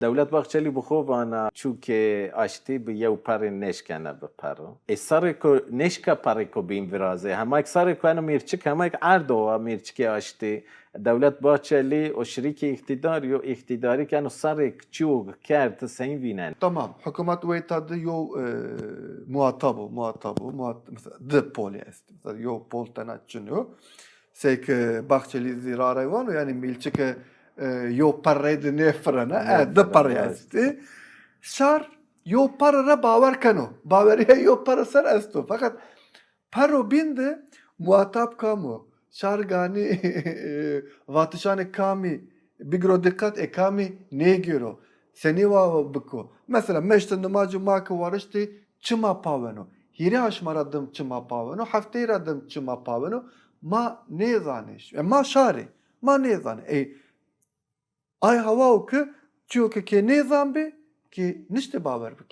دولت بخشلی بخوبانا چوکه اشتی به یو پر نشکنه به پرو. سر کو نشکه پری کو بیم ورازه. همه یک سر کو انو میرچک همه یک عرض و میرچکی اشتی. دولت بخشلی و شریک اقتدار یا اقتداری که انو سر چوک کرد سین وینن. Tamam. Hükümet ve tadı yo muhatabı mesela the poli est. Mesela yo pol tanatçını. Sek Bahçeli zirara var yani milçike yo parre ne frana the parre est. Şar yo parre baver kano. Baveriye yo parre ser esto. Fakat paro binde muhatap kamu. Şar gani vatışane kami bigro dikkat ekami ne giro. Seni va biko. Mesela meşte namazı makı varıştı çıma paveno. Hiri aşmaradım çıma paveno. Haftayı radım çıma paveno. Ma ne zaniş? Ma şari. Ma ne zani? Ay hava oku. Çünkü ki ne zambi ki nişte baver biki.